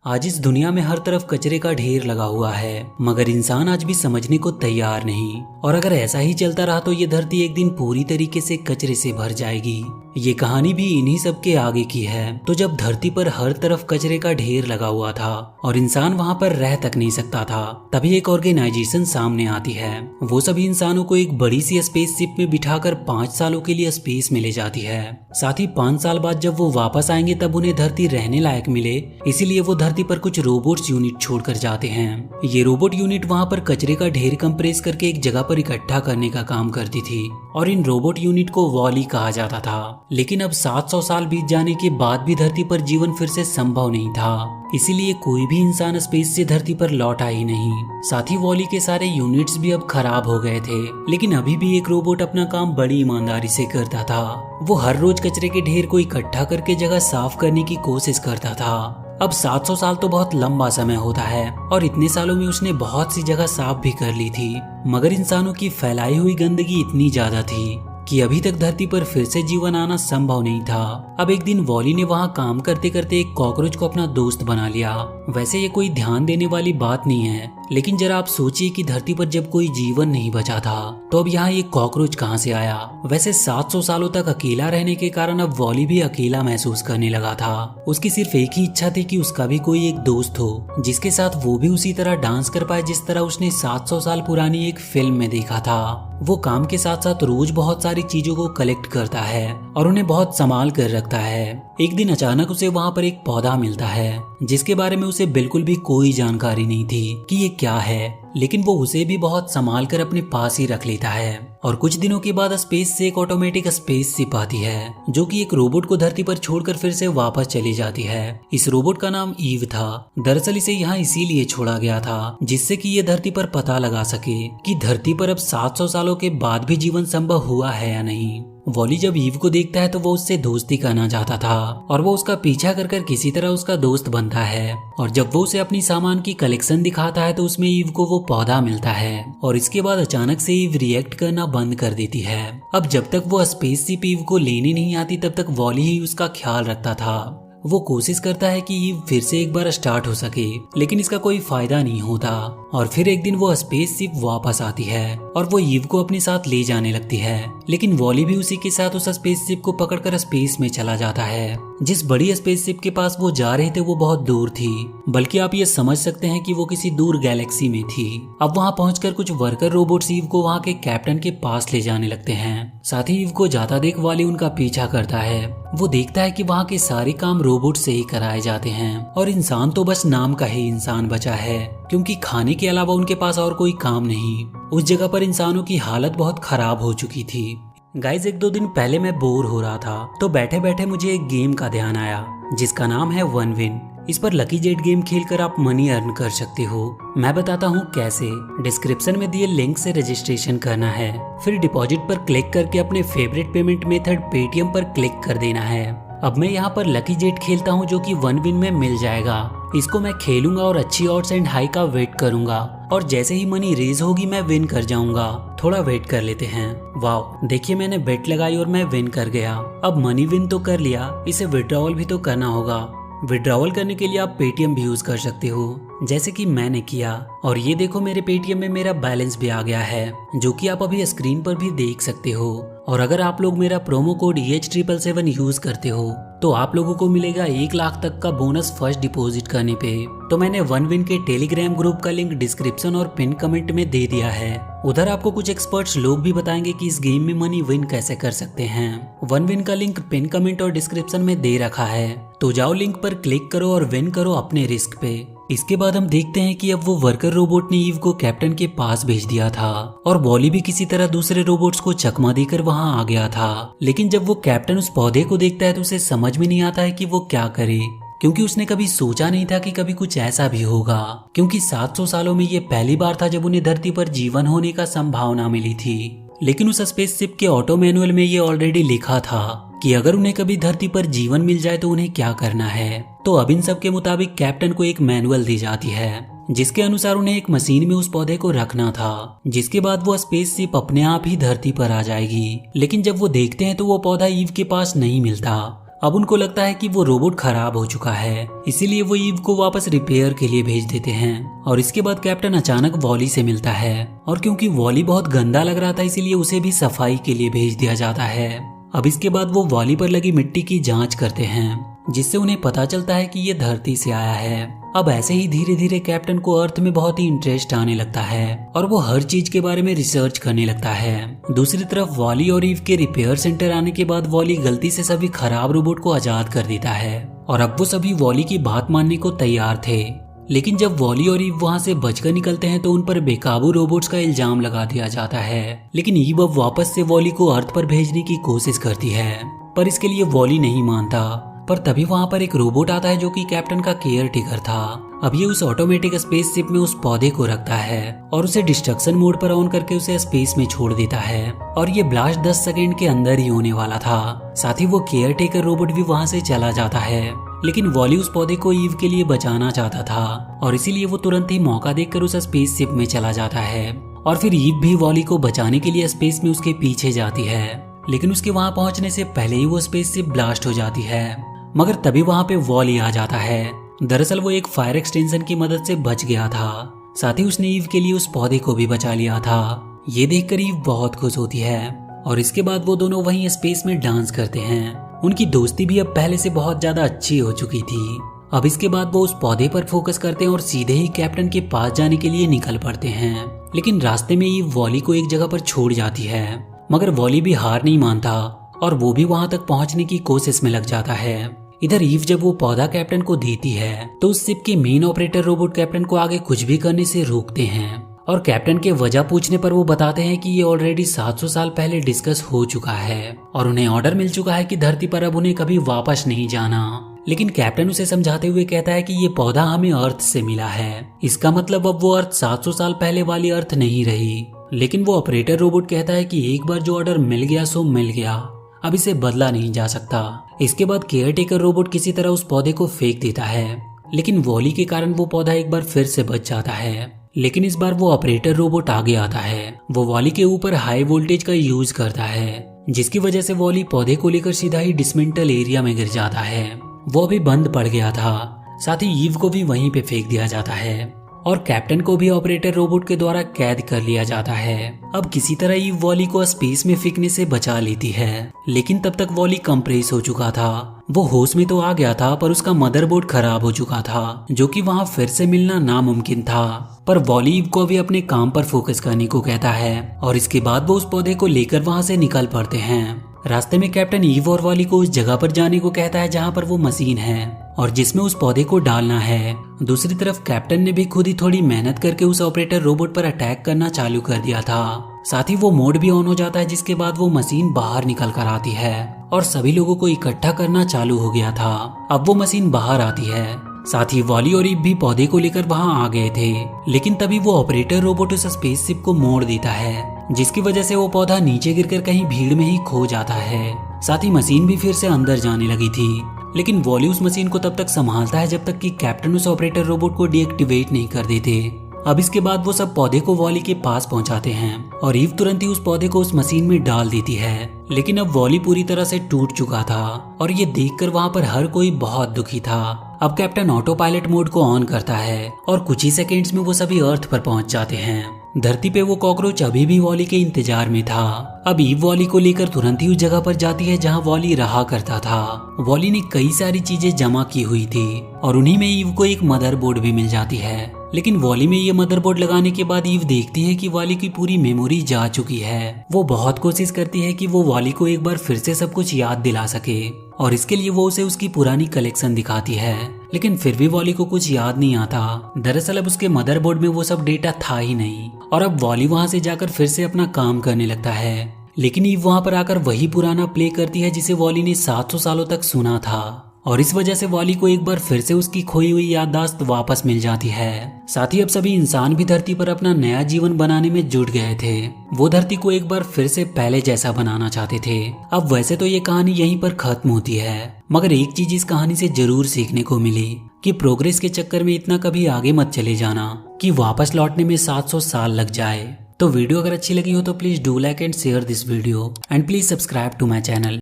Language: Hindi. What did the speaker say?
आज इस दुनिया में हर तरफ कचरे का ढेर लगा हुआ है, मगर इंसान आज भी समझने को तैयार नहीं। और अगर ऐसा ही चलता रहा तो ये धरती एक दिन पूरी तरीके से कचरे से भर जाएगी। ये कहानी भी इन्हीं सब के आगे की है। तो जब धरती पर हर तरफ कचरे का ढेर लगा हुआ था और इंसान वहाँ पर रह तक नहीं सकता था, तभी एक ऑर्गेनाइजेशन सामने आती है। वो सभी इंसानों को एक बड़ी सी स्पेसशिप में बिठाकर 5 सालों के लिए स्पेस में ले जाती है। साथ ही 5 साल बाद जब वो वापस आएंगे तब उन्हें धरती रहने लायक मिले, इसीलिए वो धरती पर कुछ रोबोट्स यूनिट छोड़कर जाते हैं। ये रोबोट यूनिट वहाँ पर कचरे का ढेर कंप्रेस करके एक जगह पर इकट्ठा करने का काम करती थी और इन रोबोट यूनिट को वॉली कहा जाता था। लेकिन अब 700 साल बीत जाने के बाद भी धरती पर जीवन फिर से संभव नहीं था, इसीलिए कोई भी इंसान स्पेस से धरती पर लौटा ही नहीं। साथ ही वॉली के सारे यूनिट्स भी अब खराब हो गए थे, लेकिन अभी भी एक रोबोट अपना काम बड़ी ईमानदारी से करता था। वो हर रोज कचरे के ढेर को इकट्ठा करके जगह साफ करने की कोशिश करता था। अब 700 साल तो बहुत लंबा समय होता है और इतने सालों में उसने बहुत सी जगह साफ भी कर ली थी, मगर इंसानों की फैलाई हुई गंदगी इतनी ज्यादा थी कि अभी तक धरती पर फिर से जीवन आना संभव नहीं था। अब एक दिन वॉली ने वहाँ काम करते करते एक कॉकरोच को अपना दोस्त बना लिया। वैसे ये कोई ध्यान देने वाली बात नहीं है, लेकिन जरा आप सोचिए कि धरती पर जब कोई जीवन नहीं बचा था तो अब यहाँ ये कॉकरोच कहाँ से आया। वैसे 700 सालों तक अकेला रहने के कारण अब वॉली भी अकेला महसूस करने लगा था। उसकी सिर्फ एक ही इच्छा थी कि उसका भी कोई एक दोस्त हो जिसके साथ वो भी उसी तरह डांस कर पाए जिस तरह उसने 700 साल पुरानी एक फिल्म में देखा था। वो काम के साथ साथ रोज बहुत सारी चीजों को कलेक्ट करता है और उन्हें बहुत संभाल कर रखता है। एक दिन अचानक उसे वहाँ पर एक पौधा मिलता है जिसके बारे में उसे बिल्कुल भी कोई जानकारी नहीं थी कि ये क्या है, लेकिन वो उसे भी बहुत संभाल कर अपने पास ही रख लेता है। और कुछ दिनों के बाद स्पेस से एक ऑटोमेटिक स्पेसशिप आती है जो कि एक रोबोट को धरती पर छोड़कर फिर से वापस चली जाती है। इस रोबोट का नाम ईव था। दरअसल इसे यहाँ इसीलिए छोड़ा गया था जिससे कि ये धरती पर पता लगा सके कि धरती पर अब 700 सालों के बाद भी जीवन संभव हुआ है या नहीं। वॉली जब ईव को देखता है तो वो उससे दोस्ती करना चाहता था और वो उसका पीछा कर कर किसी तरह उसका दोस्त बनता है। और जब वो उसे अपनी सामान की कलेक्शन दिखाता है तो उसमें ईव को वो पौधा मिलता है और इसके बाद अचानक से ईव रिएक्ट करना बंद कर देती है। अब जब तक वो स्पेसशिप ईव को लेने नहीं आती तब तक वॉली ही उसका ख्याल रखता था। वो कोशिश करता है कि ईव फिर से एक बार स्टार्ट हो सके, लेकिन इसका कोई फायदा नहीं होता। और फिर एक दिन वो स्पेसशिप वापस आती है और वो ईव को अपने साथ ले जाने लगती है, लेकिन वॉली भी उसी के साथ उस स्पेसशिप को पकड़कर स्पेस में चला जाता है। जिस बड़ी स्पेसशिप के पास वो जा रहे थे वो बहुत दूर थी, बल्कि आप ये समझ सकते हैं कि वो किसी दूर गैलेक्सी में थी। अब वहाँ पहुंचकर कुछ वर्कर रोबोट्स ईव को वहाँ के कैप्टन के पास ले जाने लगते हैं। साथ ही ईव को जाता देख वॉली उनका पीछा करता है। वो देखता है कि वहाँ के सारे काम रोबोट से ही कराए जाते हैं और इंसान तो बस नाम का ही इंसान बचा है, क्योंकि खाने के अलावा उनके पास और कोई काम नहीं। उस जगह पर इंसानों की हालत बहुत खराब हो चुकी थी। गाइज, 1-2 दिन पहले मैं बोर हो रहा था तो बैठे बैठे मुझे एक गेम का ध्यान आया जिसका नाम है वन विन। इस पर लकी जेट गेम खेलकर आप मनी अर्न कर सकते हो। मैं बताता हूँ कैसे। डिस्क्रिप्शन में दिए लिंक से रजिस्ट्रेशन करना है, फिर डिपॉजिट पर क्लिक करके अपने फेवरेट पेमेंट मेथड पेटीएम पर क्लिक कर देना है। अब मैं यहाँ पर लकी जेट खेलता हूँ जो कि वन विन में मिल जाएगा। इसको मैं खेलूंगा और अच्छी ऑड्स एंड हाई का वेट करूंगा और जैसे ही मनी रेज होगी मैं विन कर जाऊंगा। थोड़ा वेट कर लेते हैं। वाह, देखिए मैंने बेट लगाई और मैं विन कर गया। अब मनी विन तो कर लिया, इसे विड्रॉवल भी तो करना होगा। विड्रॉवल करने के लिए आप पेटीएम भी यूज कर सकते हो जैसे कि मैंने किया। और ये देखो मेरे पेटीएम में मेरा बैलेंस भी आ गया है जो कि आप अभी स्क्रीन पर भी देख सकते हो। और अगर आप लोग मेरा प्रोमो कोड EH777 यूज करते हो तो आप लोगों को मिलेगा 1 लाख तक का बोनस फर्स्ट डिपॉजिट करने पे। तो मैंने वन विन के टेलीग्राम ग्रुप का लिंक डिस्क्रिप्शन और पिन कमेंट में दे दिया है। उधर आपको कुछ एक्सपर्ट्स लोग भी बताएंगे कि इस गेम में मनी विन कैसे कर सकते हैं। वन विन का लिंक पिन कमेंट और डिस्क्रिप्शन में दे रखा है, तो जाओ लिंक पर क्लिक करो और विन करो अपने रिस्क पे। इसके बाद हम देखते हैं कि अब वो वर्कर रोबोट ने ईव को कैप्टन के पास भेज दिया था और वॉली भी किसी तरह दूसरे रोबोट्स को चकमा देकर वहां आ गया था। लेकिन जब वो कैप्टन उस पौधे को देखता है तो उसे समझ में नहीं आता है कि वो क्या करे, क्योंकि उसने कभी सोचा नहीं था कि कभी कुछ ऐसा भी होगा। क्योंकि 700 सालों में ये पहली बार था जब उन्हें धरती पर जीवन होने का संभावना मिली थी। लेकिन उस स्पेसशिप के ऑटो मैनुअल में ये ऑलरेडी लिखा था कि अगर उन्हें कभी धरती पर जीवन मिल जाए तो उन्हें क्या करना है। तो अब इन सब के मुताबिक कैप्टन को एक मैनुअल दी जाती है जिसके अनुसार उन्हें एक मशीन में उस पौधे को रखना था, जिसके बाद वो स्पेसशिप अपने आप ही धरती पर आ जाएगी। लेकिन जब वो देखते हैं तो वो पौधा ईव के पास नहीं मिलता। अब उनको लगता है कि वो रोबोट खराब हो चुका है, इसीलिए वो ईव को वापस रिपेयर के लिए भेज देते हैं। और इसके बाद कैप्टन अचानक वॉली से मिलता है और क्योंकि वॉली बहुत गंदा लग रहा था इसीलिए उसे भी सफाई के लिए भेज दिया जाता है। अब इसके बाद वो वॉली पर लगी मिट्टी की जांच करते हैं, जिससे उन्हें पता चलता है कि ये धरती से आया है। अब ऐसे ही धीरे धीरे कैप्टन को अर्थ में बहुत ही इंटरेस्ट आने लगता है और वो हर चीज के बारे में रिसर्च करने लगता है। दूसरी तरफ वॉली और ईव के रिपेयर सेंटर आने के बाद वॉली गलती से सभी खराब रोबोट को आजाद कर देता है और अब वो सभी वॉली की बात मानने को तैयार थे। लेकिन जब वॉली और ईव वहाँ से बचकर निकलते हैं तो उन पर बेकाबू रोबोट्स का इल्जाम लगा दिया जाता है। लेकिन ईव अब वापस से वॉली को अर्थ पर भेजने की कोशिश करती है, पर इसके लिए वॉली नहीं मानता। पर तभी वहाँ पर एक रोबोट आता है जो कि कैप्टन का केयर टेकर था। अब ये उस ऑटोमेटिक स्पेसशिप में उस पौधे को रखता है और उसे डिस्ट्रक्शन मोड पर ऑन करके उसे स्पेस में छोड़ देता है और ये ब्लास्ट 10 सेकंड के अंदर ही होने वाला था। साथ ही वो केयर टेकर रोबोट भी वहाँ से चला जाता है। लेकिन वॉली उस पौधे को ईव के लिए बचाना चाहता था और इसीलिए वो तुरंत ही मौका देखकर उस स्पेसशिप में चला जाता है और फिर ईव भी वॉली को बचाने के लिए स्पेस में उसके पीछे जाती है। लेकिन उसके वहाँ पहुँचने से पहले ही वो स्पेसशिप ब्लास्ट हो जाती है, मगर तभी वहाँ पे वॉली आ जाता है। दरअसल वो एक फायर एक्सटेंशन की मदद से बच गया था, साथ ही उसने ईव के लिए उस पौधे को भी बचा लिया था। ये देखकर ईव बहुत खुश होती है और इसके बाद वो दोनों वहीं स्पेस में डांस करते हैं। उनकी दोस्ती भी अब पहले से बहुत ज्यादा अच्छी हो चुकी थी। अब इसके बाद वो उस पौधे पर फोकस करते हैं और सीधे ही कैप्टन के पास जाने के लिए निकल पड़ते हैं। लेकिन रास्ते में ईव वॉली को एक जगह पर छोड़ जाती है, मगर वॉली भी हार नहीं मानता और वो भी वहां तक पहुंचने की कोशिश में लग जाता है। इधर ईव जब वो पौधा कैप्टन को देती है तो उस शिप के मेन ऑपरेटर रोबोट कैप्टन को आगे कुछ भी करने से रोकते हैं और कैप्टन के वजह पूछने पर वो बताते हैं कि ये ऑलरेडी 700 साल पहले डिस्कस हो चुका है और उन्हें ऑर्डर मिल चुका है कि धरती पर अब उन्हें कभी वापस नहीं जाना। लेकिन कैप्टन उसे समझाते हुए कहता है कि ये पौधा हमें अर्थ से मिला है, इसका मतलब अब वो अर्थ 700 साल पहले वाली अर्थ नहीं रही। लेकिन वो ऑपरेटर रोबोट कहता है कि एक बार जो ऑर्डर मिल गया सो मिल गया, अब इसे बदला नहीं जा सकता। इसके बाद केयर टेकर रोबोट किसी तरह उस पौधे को फेंक देता है, लेकिन वॉली के कारण वो पौधा एक बार फिर से बच जाता है। लेकिन इस बार वो ऑपरेटर रोबोट आगे आता है। वो वॉली के ऊपर हाई वोल्टेज का यूज करता है, जिसकी वजह से वॉली पौधे को लेकर सीधा ही डिसमेंटल एरिया में गिर जाता है। वो भी बंद पड़ गया था। साथ ही ईव को भी वहीं पे फेंक दिया जाता है और कैप्टन को भी ऑपरेटर रोबोट के द्वारा कैद कर लिया जाता है। अब किसी तरह ईव वॉली को स्पेस में फेंकने से बचा लेती है, लेकिन तब तक वॉली कंप्रेस हो चुका था। वो होश में तो आ गया था पर उसका मदरबोर्ड खराब हो चुका था, जो कि वहाँ फिर से मिलना नामुमकिन था। पर वॉली ईव को भी अपने काम पर फोकस करने को कहता है और इसके बाद वो उस पौधे को लेकर वहाँ से निकल पड़ते हैं। रास्ते में कैप्टन ईव और वॉली को उस जगह पर जाने को कहता है जहाँ पर वो मशीन है और जिसमें उस पौधे को डालना है। दूसरी तरफ कैप्टन ने भी खुद ही थोड़ी मेहनत करके उस ऑपरेटर रोबोट पर अटैक करना चालू कर दिया था। साथ ही वो मोड भी ऑन हो जाता है, जिसके बाद वो मशीन बाहर निकल कर आती है और सभी लोगों को इकट्ठा करना चालू हो गया था। अब वो मशीन बाहर आती है। साथ ही वॉली और ईव भी पौधे को लेकर वहां आ गए थे, लेकिन तभी वो ऑपरेटर रोबोट उस स्पेसशिप को मोड़ देता है, जिसकी वजह से वो पौधा नीचे गिरकर कहीं भीड़ में ही खो जाता है। साथ ही मशीन भी फिर से अंदर जाने लगी थी, लेकिन वॉली उस मशीन को तब तक संभालता है जब तक कि कैप्टन उस ऑपरेटर रोबोट को डीएक्टिवेट नहीं कर देते। अब इसके बाद वो सब पौधे को वॉली के पास पहुंचाते हैं और ईव तुरंत ही उस पौधे को उस मशीन में डाल देती है। लेकिन अब वॉली पूरी तरह से टूट चुका था और ये देखकर वहाँ पर हर कोई बहुत दुखी था। अब कैप्टन ऑटो पायलट मोड को ऑन करता है और कुछ ही सेकेंड्स में वो सभी अर्थ पर पहुंच जाते हैं। धरती पे वो कॉकरोच अभी भी वॉली के इंतजार में था। अब ईव वॉली को लेकर तुरंत ही उस जगह पर जाती है जहां वॉली रहा करता था। वॉली ने कई सारी चीजें जमा की हुई थी और उन्हीं में ईव को एक मदरबोर्ड भी मिल जाती है। लेकिन वॉली में ये मदरबोर्ड लगाने के बाद ईव देखती है कि वॉली की पूरी मेमोरी जा चुकी है। वो बहुत कोशिश करती है कि वो वॉली को एक बार फिर से सब कुछ याद दिला सके और इसके लिए वो उसे उसकी पुरानी कलेक्शन दिखाती है, लेकिन फिर भी वॉली को कुछ याद नहीं आता। दरअसल अब उसके मदरबोर्ड में वो सब डेटा था ही नहीं और अब वॉली वहां से जाकर फिर से अपना काम करने लगता है। लेकिन ईव वहां पर आकर वही पुराना प्ले करती है जिसे वॉली ने 700 सालों तक सुना था और इस वजह से वॉली को एक बार फिर से उसकी खोई हुई याददाश्त वापस मिल जाती है। साथ ही अब सभी इंसान भी धरती पर अपना नया जीवन बनाने में जुट गए थे। वो धरती को एक बार फिर से पहले जैसा बनाना चाहते थे। अब वैसे तो ये कहानी यहीं पर खत्म होती है, मगर एक चीज इस कहानी से जरूर सीखने को मिली कि प्रोग्रेस के चक्कर में इतना कभी आगे मत चले जाना कि वापस लौटने में 700 साल लग जाए। तो वीडियो अगर अच्छी लगी हो तो please do like and share this video and please subscribe to my channel.